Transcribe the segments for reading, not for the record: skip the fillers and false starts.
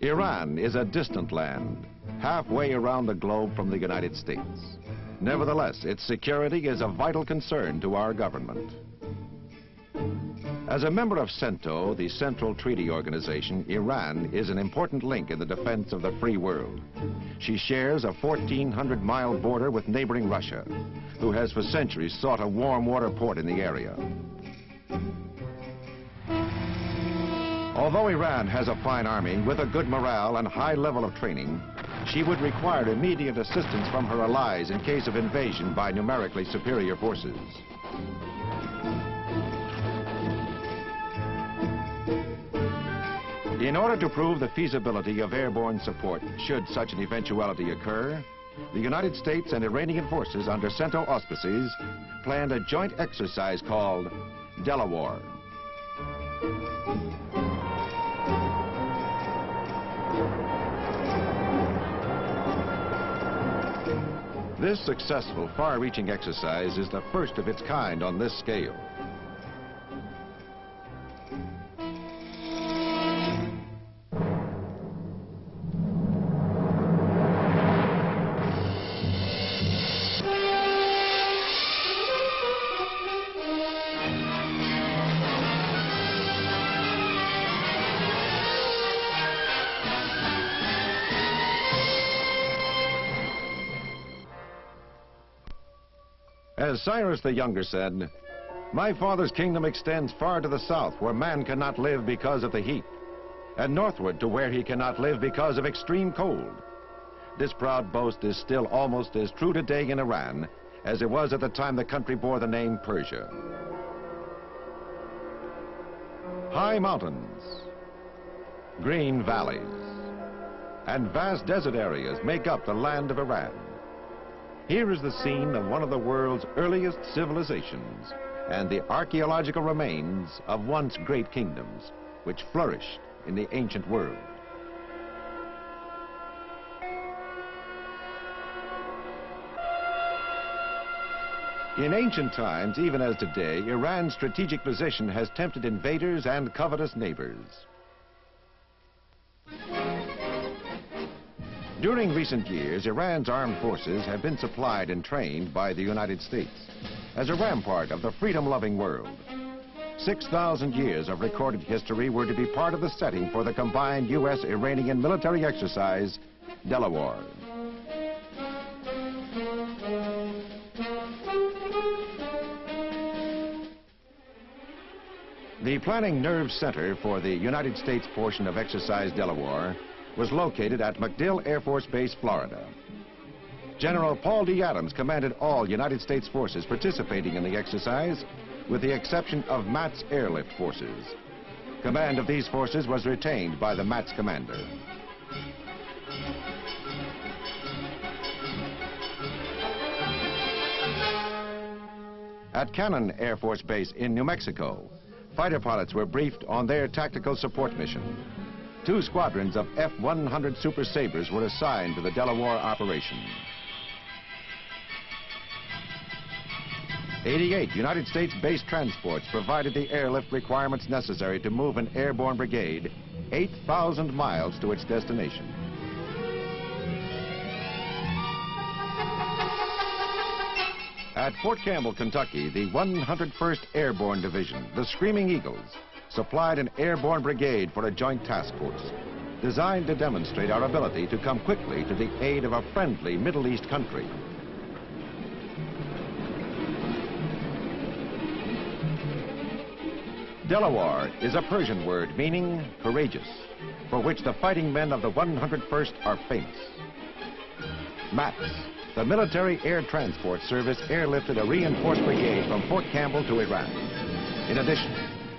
Iran is a distant land, halfway around the globe from the United States. Nevertheless, its security is a vital concern to our government. As a member of CENTO, the Central Treaty Organization, Iran is an important link in the defense of the free world. She shares a 1,400-mile border with neighboring Russia, who has for centuries sought a warm water port in the area. Although Iran has a fine army with a good morale and high level of training, she would require immediate assistance from her allies in case of invasion by numerically superior forces. In order to prove the feasibility of airborne support should such an eventuality occur, the United States and Iranian forces under CENTO auspices planned a joint exercise called Delawar. This successful, far-reaching exercise is the first of its kind on this scale. As Cyrus the Younger said, "My father's kingdom extends far to the south, where man cannot live because of the heat, and northward to where he cannot live because of extreme cold." This proud boast is still almost as true today in Iran as it was at the time the country bore the name Persia. High mountains, green valleys, and vast desert areas make up the land of Iran. Here is the scene of one of the world's earliest civilizations and the archaeological remains of once great kingdoms which flourished in the ancient world. In ancient times, even as today, Iran's strategic position has tempted invaders and covetous neighbors. During recent years, Iran's armed forces have been supplied and trained by the United States as a rampart of the freedom-loving world. 6,000 years of recorded history were to be part of the setting for the combined U.S.-Iranian military exercise, Delawar. The planning nerve center for the United States portion of Exercise Delawar was located at MacDill Air Force Base, Florida. General Paul D. Adams commanded all United States forces participating in the exercise, with the exception of MATS airlift forces. Command of these forces was retained by the MATS commander. At Cannon Air Force Base in New Mexico, fighter pilots were briefed on their tactical support mission. 2 squadrons of F-100 Super Sabres were assigned to the Delawar operation. 88 United States base transports provided the airlift requirements necessary to move an airborne brigade 8,000 miles to its destination. At Fort Campbell, Kentucky, the 101st Airborne Division, the Screaming Eagles, supplied an airborne brigade for a joint task force designed to demonstrate our ability to come quickly to the aid of a friendly Middle East country. Delawar is a Persian word meaning courageous, for which the fighting men of the 101st are famous. MATS, the Military Air Transport Service, airlifted a reinforced brigade from Fort Campbell to Iran. In addition,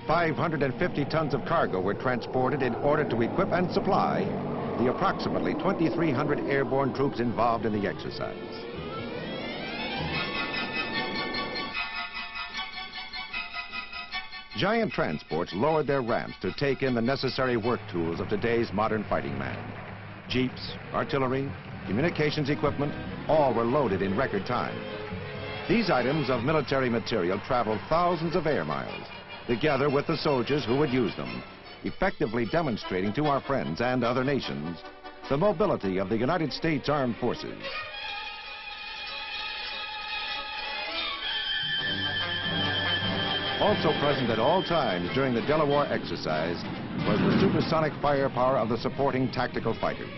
550 tons of cargo were transported in order to equip and supply the approximately 2,300 airborne troops involved in the exercise. Giant transports lowered their ramps to take in the necessary work tools of today's modern fighting man. Jeeps, artillery, communications equipment, all were loaded in record time. These items of military material traveled thousands of air miles, together with the soldiers who would use them, effectively demonstrating to our friends and other nations the mobility of the United States Armed Forces. Also present at all times during the Delawar exercise was the supersonic firepower of the supporting tactical fighters.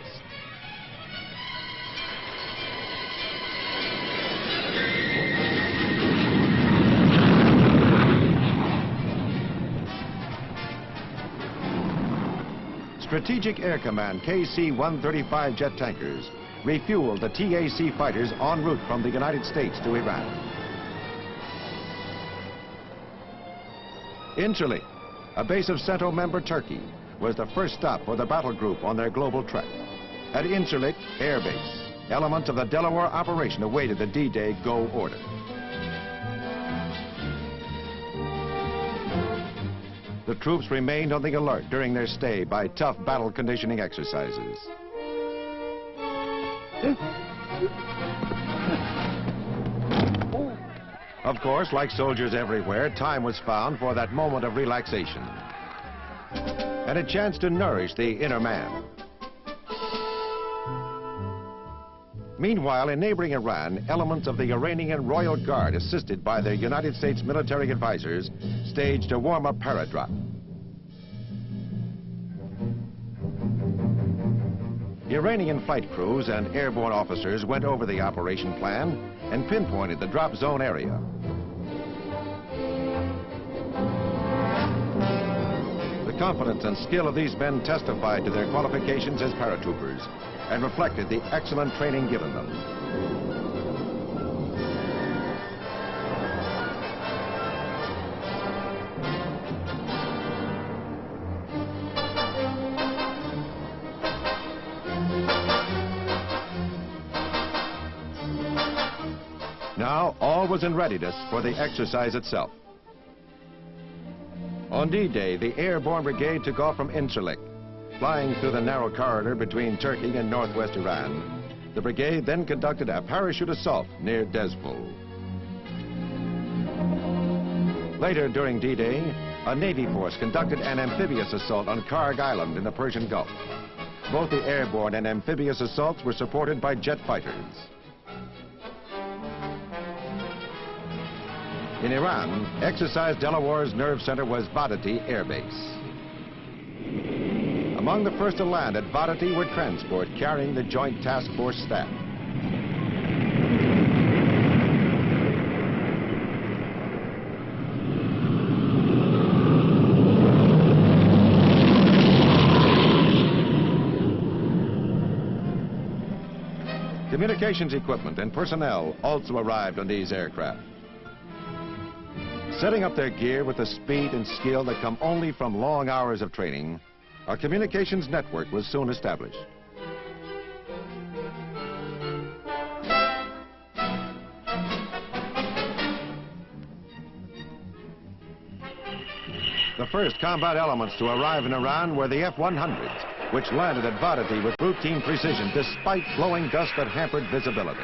Strategic Air Command KC-135 jet tankers refueled the TAC fighters en route from the United States to Iran. Incirlik, a base of CENTO member Turkey, was the first stop for the battle group on their global trek. At Incirlik Air Base, elements of the Delawar operation awaited the D-Day go order. The troops remained on the alert during their stay by tough battle conditioning exercises. Of course, like soldiers everywhere, time was found for that moment of relaxation and a chance to nourish the inner man. Meanwhile, in neighboring Iran, elements of the Iranian Royal Guard, assisted by their United States military advisors, staged a warm-up paradrop. Iranian flight crews and airborne officers went over the operation plan and pinpointed the drop zone area. The confidence and skill of these men testified to their qualifications as paratroopers and reflected the excellent training given them. Now, all was in readiness for the exercise itself. On D-Day, the Airborne Brigade took off from Incirlik. Flying through the narrow corridor between Turkey and northwest Iran, the brigade then conducted a parachute assault near Dezful. Later during D-Day, a Navy force conducted an amphibious assault on Karg Island in the Persian Gulf. Both the airborne and amphibious assaults were supported by jet fighters. In Iran, Exercise Delawar's nerve center was Vadati Air Base. Among the first to land at Vadati were transport carrying the Joint Task Force staff. Communications equipment and personnel also arrived on these aircraft. Setting up their gear with the speed and skill that come only from long hours of training, a communications network was soon established. The first combat elements to arrive in Iran were the F-100s, which landed at Vadati with routine precision despite blowing dust that hampered visibility.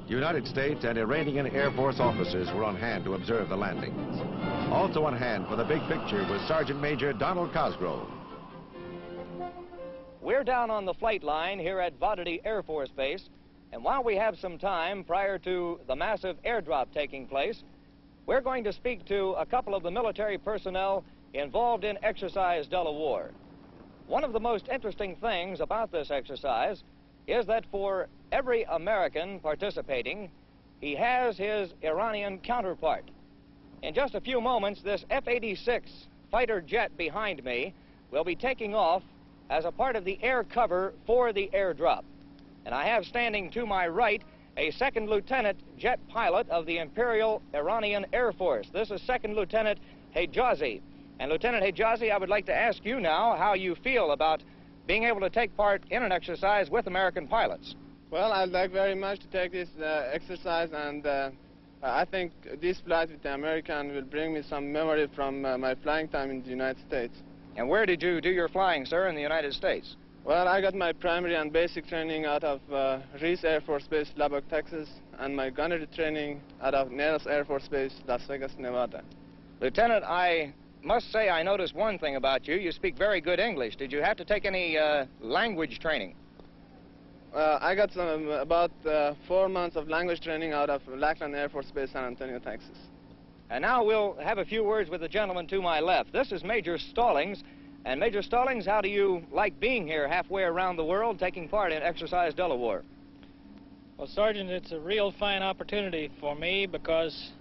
United States and Iranian Air Force officers were on hand to observe the landings. Also on hand for the big picture was Sergeant Major Donald Cosgrove. We're down on the flight line here at Vadati Air Force Base, and while we have some time prior to the massive airdrop taking place, we're going to speak to a couple of the military personnel involved in Exercise Delawar. One of the most interesting things about this exercise is that for every American participating, he has his Iranian counterpart. In just a few moments, this F-86 fighter jet behind me will be taking off as a part of the air cover for the airdrop. And I have standing to my right a second lieutenant jet pilot of the Imperial Iranian Air Force. This is Second Lieutenant Hijazi. And Lieutenant Hijazi, I would like to ask you now how you feel about being able to take part in an exercise with American pilots. Well, I'd like very much to take this exercise, and I think this flight with the American will bring me some memory from my flying time in the United States. And where did you do your flying, sir, in the United States? Well, I got my primary and basic training out of Reese Air Force Base, Lubbock, Texas, and my gunnery training out of Nellis Air Force Base, Las Vegas, Nevada. Lieutenant, I must say I noticed one thing about you. You speak very good English. Did you have to take any language training? I got about 4 months of language training out of Lackland Air Force Base, San Antonio, Texas. And now we'll have a few words with the gentleman to my left. This is Major Stallings. And Major Stallings, how do you like being here halfway around the world, taking part in Exercise Delawar? Well, Sergeant, it's a real fine opportunity for me because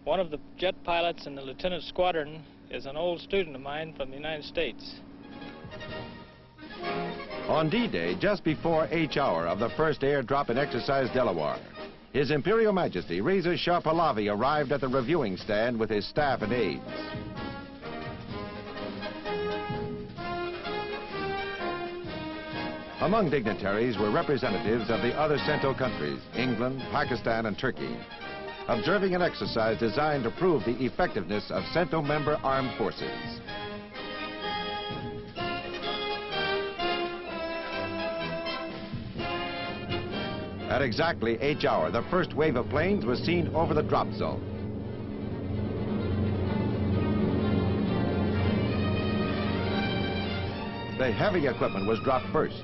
one of the jet pilots in the lieutenant squadron is an old student of mine from the United States. On D-Day, just before H hour of the first airdrop in Exercise Delawar, His Imperial Majesty Reza Shah Pahlavi arrived at the reviewing stand with his staff and aides. Among dignitaries were representatives of the other CENTO countries, England, Pakistan, and Turkey, observing an exercise designed to prove the effectiveness of CENTO member armed forces. At exactly H hour, the first wave of planes was seen over the drop zone. The heavy equipment was dropped first.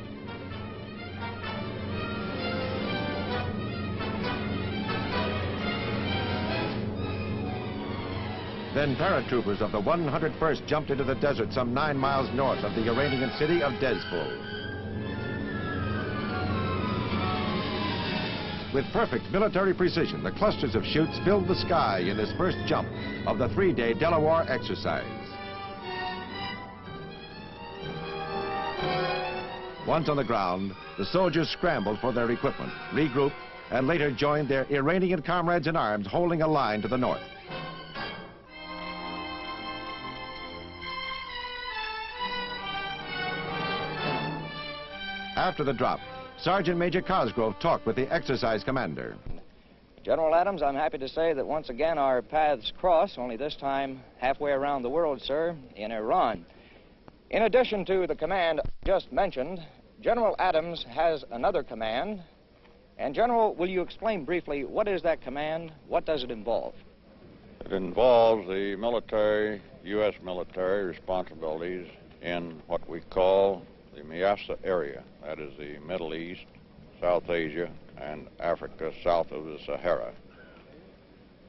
Then paratroopers of the 101st jumped into the desert some 9 miles north of the Iranian city of Dezful. With perfect military precision, the clusters of chutes filled the sky in this first jump of the 3-day Delawar exercise. Once on the ground, the soldiers scrambled for their equipment, regrouped, and later joined their Iranian comrades in arms holding a line to the north. After the drop, Sergeant Major Cosgrove talked with the exercise commander. General Adams, I'm happy to say that once again our paths cross, only this time halfway around the world, sir, in Iran. In addition to the command just mentioned, General Adams has another command. And General, will you explain briefly what is that command? What does it involve? It involves the military, U.S. military responsibilities in what we call the Miasa area, that is the Middle East, South Asia, and Africa south of the Sahara.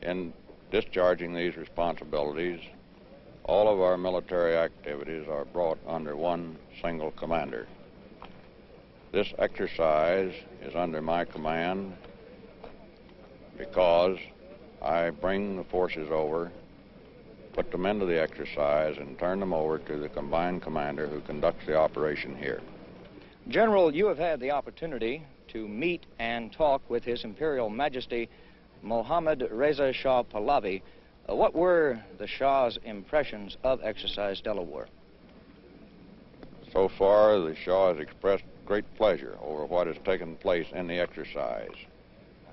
In discharging these responsibilities, all of our military activities are brought under one single commander. This exercise is under my command because I bring the forces over, put them into the exercise, and turn them over to the combined commander who conducts the operation here. General, you have had the opportunity to meet and talk with His Imperial Majesty Mohammad Reza Shah Pahlavi. What were the Shah's impressions of Exercise Delawar? So far, the Shah has expressed great pleasure over what has taken place in the exercise.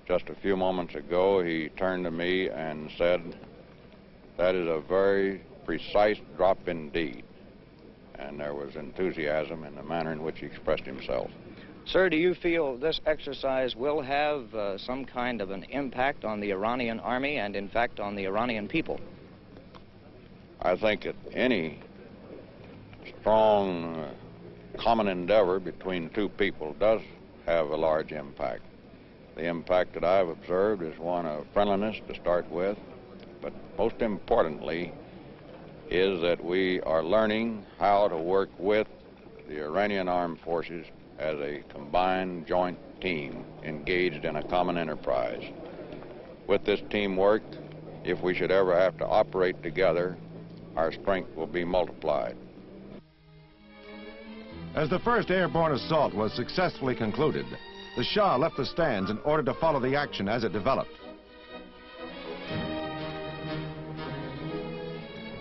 Just a few moments ago, he turned to me and said, "That is a very precise drop indeed." And there was enthusiasm in the manner in which he expressed himself. Sir, do you feel this exercise will have some kind of an impact on the Iranian army and, in fact, on the Iranian people? I think that any strong common endeavor between two people does have a large impact. The impact that I've observed is one of friendliness to start with, but most importantly is that we are learning how to work with the Iranian armed forces as a combined joint team engaged in a common enterprise. With this teamwork, if we should ever have to operate together, our strength will be multiplied. As the first airborne assault was successfully concluded, the Shah left the stands in order to follow the action as it developed.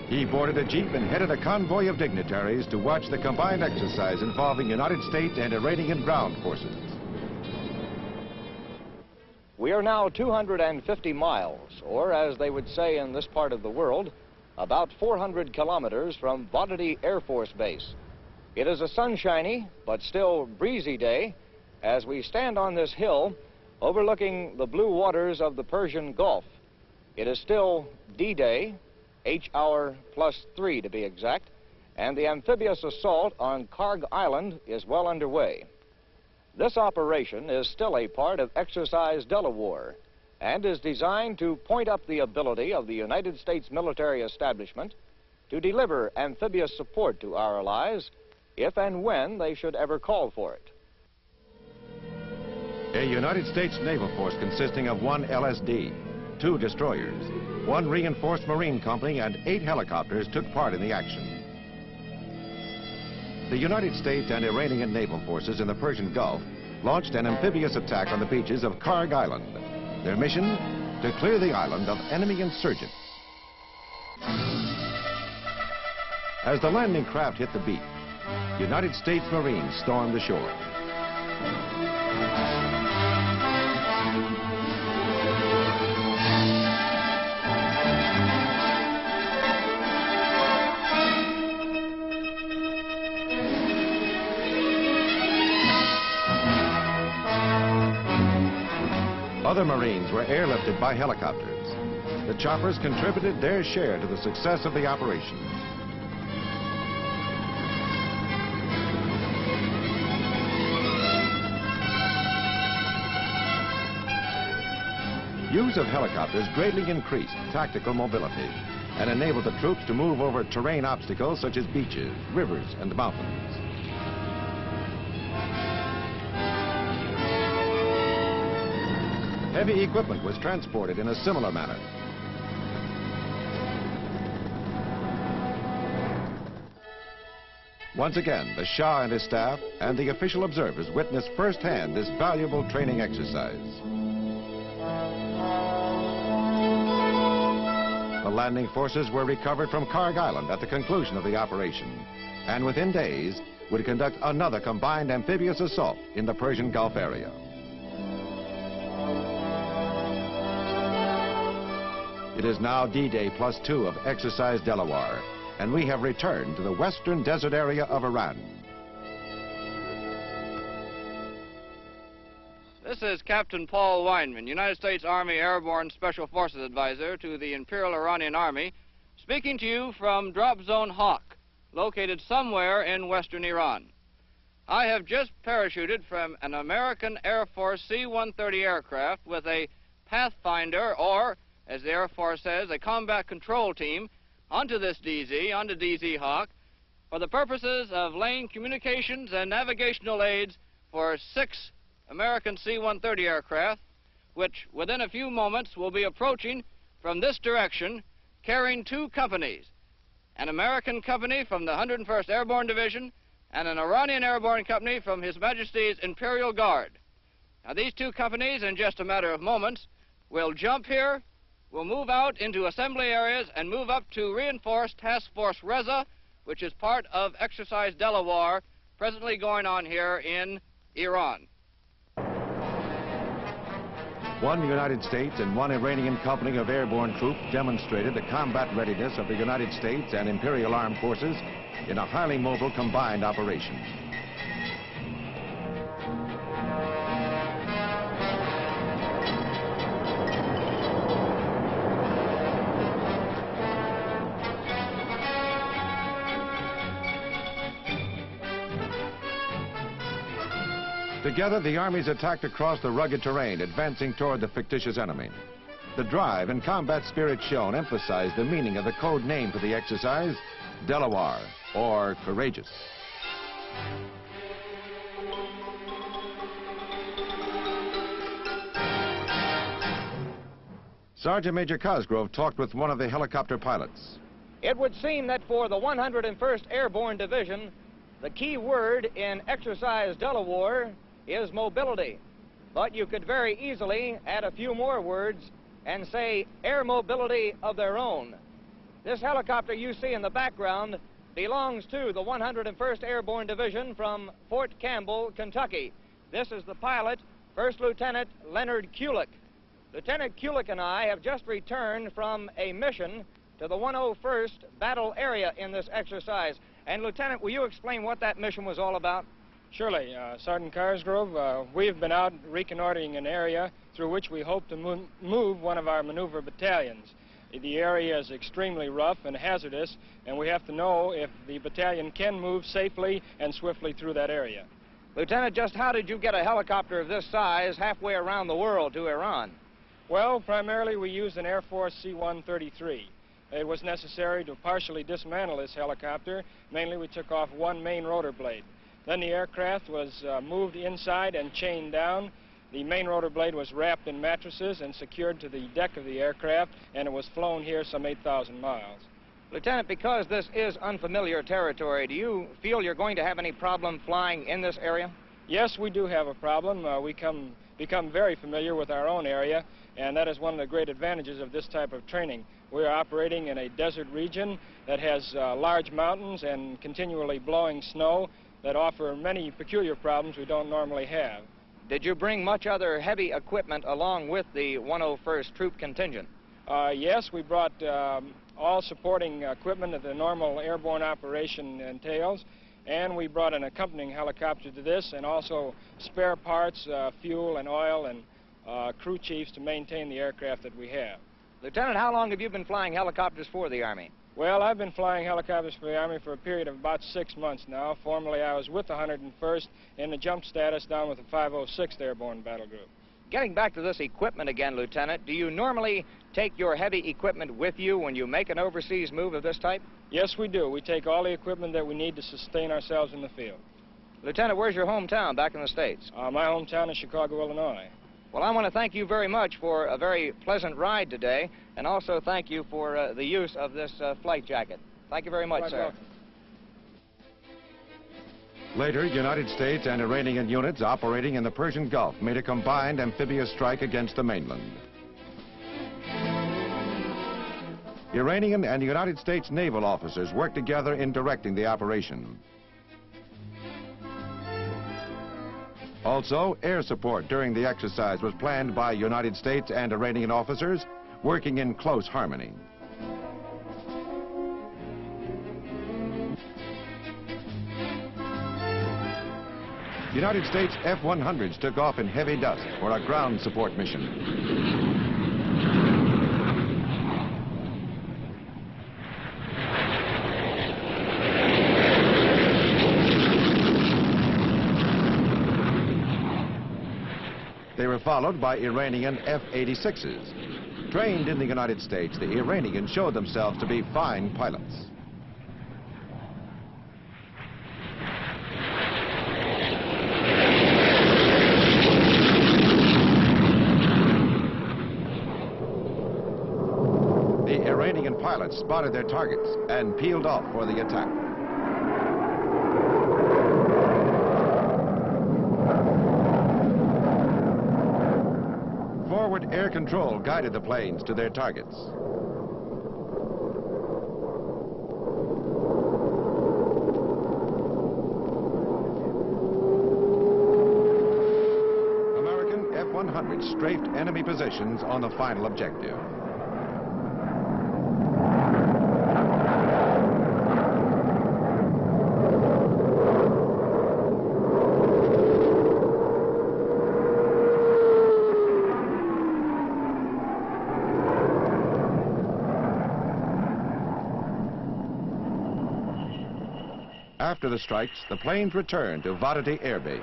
He boarded a jeep and headed a convoy of dignitaries to watch the combined exercise involving United States and Iranian ground forces. We are now 250 miles, or as they would say in this part of the world, about 400 kilometers from Volley-ball Air Force Base. It is a sunshiny but still breezy day as we stand on this hill overlooking the blue waters of the Persian Gulf. It is still D-Day, H hour +3 to be exact, and the amphibious assault on Karg Island is well underway. This operation is still a part of Exercise Delawar and is designed to point up the ability of the United States military establishment to deliver amphibious support to our allies if and when they should ever call for it. A United States naval force consisting of 1 LSD, 2 destroyers, 1 reinforced Marine company, and 8 helicopters took part in the action. The United States and Iranian naval forces in the Persian Gulf launched an amphibious attack on the beaches of Karg Island. Their mission? To clear the island of enemy insurgents. As the landing craft hit the beach, United States Marines stormed the shore. Other Marines were airlifted by helicopters. The choppers contributed their share to the success of the operation. Use of helicopters greatly increased tactical mobility and enabled the troops to move over terrain obstacles such as beaches, rivers, and mountains. Heavy equipment was transported in a similar manner. Once again, the Shah and his staff and the official observers witnessed firsthand this valuable training exercise. The landing forces were recovered from Karg Island at the conclusion of the operation, and within days would conduct another combined amphibious assault in the Persian Gulf area. It is now D-Day +2 of Exercise Delawar, and we have returned to the western desert area of Iran. This is Captain Paul Weinman, United States Army Airborne Special Forces Advisor to the Imperial Iranian Army, speaking to you from Drop Zone Hawk, located somewhere in western Iran. I have just parachuted from an American Air Force C-130 aircraft with a Pathfinder, or as the Air Force says, a combat control team, onto this DZ, onto DZ Hawk, for the purposes of laying communications and navigational aids for 6 American C-130 aircraft, which within a few moments will be approaching from this direction, carrying 2 companies, an American company from the 101st Airborne Division and an Iranian airborne company from His Majesty's Imperial Guard. Now, these 2 companies, in just a matter of moments, will jump here, will move out into assembly areas and move up to reinforced Task Force Reza, which is part of Exercise Delawar, presently going on here in Iran. 1 United States and 1 Iranian company of airborne troops demonstrated the combat readiness of the United States and Imperial Armed Forces in a highly mobile combined operation. Together, the armies attacked across the rugged terrain, advancing toward the fictitious enemy. The drive and combat spirit shown emphasized the meaning of the code name for the exercise, Delawar, or courageous. Sergeant Major Cosgrove talked with one of the helicopter pilots. It would seem that for the 101st Airborne Division, the key word in Exercise Delawar is mobility. But you could very easily add a few more words and say air mobility of their own. This helicopter you see in the background belongs to the 101st Airborne Division from Fort Campbell, Kentucky. This is the pilot, First Lieutenant Leonard Kulick. Lieutenant Kulik and I have just returned from a mission to the 101st Battle Area in this exercise. And, Lieutenant, will you explain what that mission was all about? Surely, Sergeant Carsgrove, we have been out reconnoitering an area through which we hope to move one of our maneuver battalions. The area is extremely rough and hazardous, and we have to know if the battalion can move safely and swiftly through that area. Lieutenant, just how did you get a helicopter of this size halfway around the world to Iran? Well, primarily we used an Air Force C-133. It was necessary to partially dismantle this helicopter. Mainly we took off one main rotor blade. Then the aircraft was moved inside and chained down. The main rotor blade was wrapped in mattresses and secured to the deck of the aircraft, and it was flown here some 8,000 miles. Lieutenant, because this is unfamiliar territory, do you feel you're going to have any problem flying in this area? Yes, we do have a problem. We become very familiar with our own area, and that is one of the great advantages of this type of training. We are operating in a desert region that has large mountains and continually blowing snow that offer many peculiar problems we don't normally have. Did you bring much other heavy equipment along with the 101st Troop Contingent? Yes, we brought all supporting equipment that the normal airborne operation entails, and we brought an accompanying helicopter to this, and also spare parts, fuel and oil, and crew chiefs to maintain the aircraft that we have. Lieutenant, how long have you been flying helicopters for the Army? Well, I've been flying helicopters for the Army for a period of about 6 months now. Formerly, I was with the 101st in the jump status down with the 506th Airborne Battle Group. Getting back to this equipment again, Lieutenant, do you normally take your heavy equipment with you when you make an overseas move of this type? Yes, we do. We take all the equipment that we need to sustain ourselves in the field. Lieutenant, where's your hometown back in the States? My hometown is Chicago, Illinois. Well, I want to thank you very much for a very pleasant ride today, and also thank you for the use of this flight jacket. Thank you very much, Quite sir. welcome. Later, United States and Iranian units operating in the Persian Gulf made a combined amphibious strike against the mainland. Iranian and United States naval officers worked together in directing the operation. Also, air support during the exercise was planned by United States and Iranian officers working in close harmony. United States F-100s took off in heavy dust for a ground support mission. They were followed by Iranian F-86s. Trained in the United States, the Iranians showed themselves to be fine pilots. The Iranian pilots spotted their targets and peeled off for the attack. Forward air control guided the planes to their targets. American F-100s strafed enemy positions on the final objective. After the strikes, the planes returned to Volley-ball Air Base.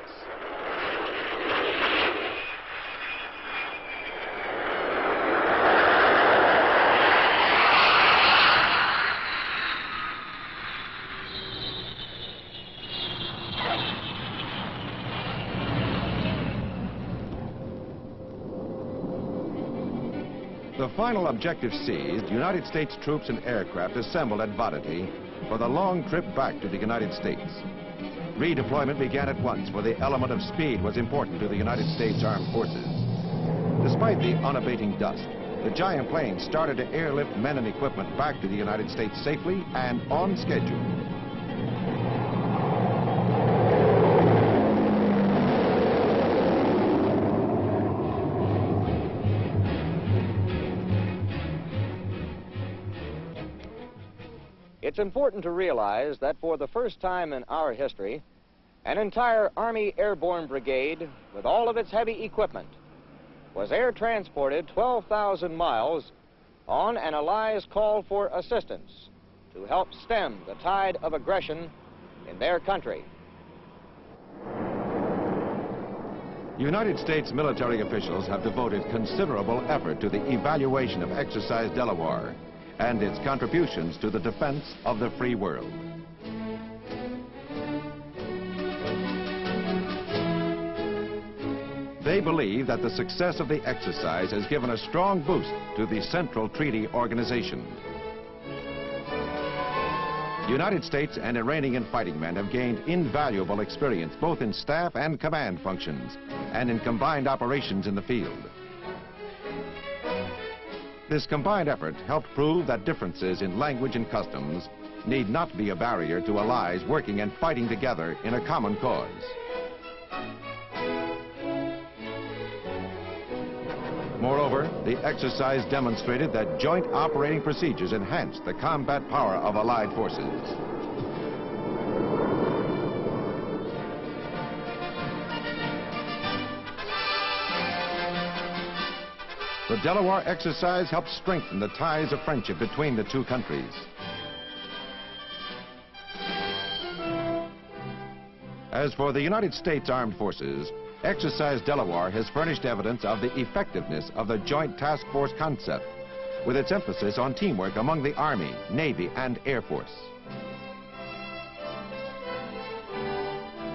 The final objective seized, United States troops and aircraft assembled at Volley for the long trip back to the United States. Redeployment began at once, for the element of speed was important to the United States Armed Forces. Despite the unabating dust, the giant planes started to airlift men and equipment back to the United States safely and on schedule. It's important to realize that for the first time in our history, an entire Army Airborne Brigade, with all of its heavy equipment, was air transported 12,000 miles on an ally's call for assistance to help stem the tide of aggression in their country. United States military officials have devoted considerable effort to the evaluation of Exercise Delawar and its contributions to the defense of the free world. They believe that the success of the exercise has given a strong boost to the Central Treaty Organization. United States and Iranian fighting men have gained invaluable experience both in staff and command functions and in combined operations in the field. This combined effort helped prove that differences in language and customs need not be a barrier to allies working and fighting together in a common cause. Moreover, the exercise demonstrated that joint operating procedures enhanced the combat power of Allied forces. The Delawar exercise helped strengthen the ties of friendship between the two countries. As for the United States Armed Forces, Exercise Delawar has furnished evidence of the effectiveness of the Joint Task Force concept, with its emphasis on teamwork among the Army, Navy, and Air Force.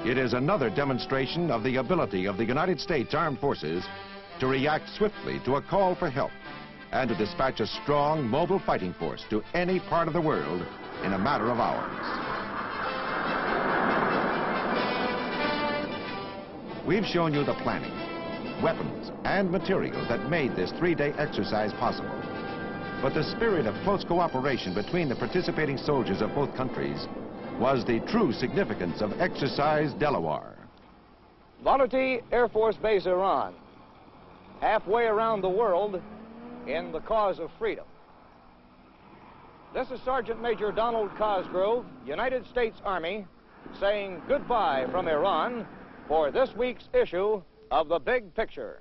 It is another demonstration of the ability of the United States Armed Forces to react swiftly to a call for help and to dispatch a strong, mobile fighting force to any part of the world in a matter of hours. We've shown you the planning, weapons, and materials that made this three-day exercise possible. But the spirit of close cooperation between the participating soldiers of both countries was the true significance of Exercise Delawar. Volley Air Force Base, Iran, halfway around the world in the cause of freedom. This is Sergeant Major Donald Cosgrove, United States Army, saying goodbye from Iran for this week's issue of The Big Picture.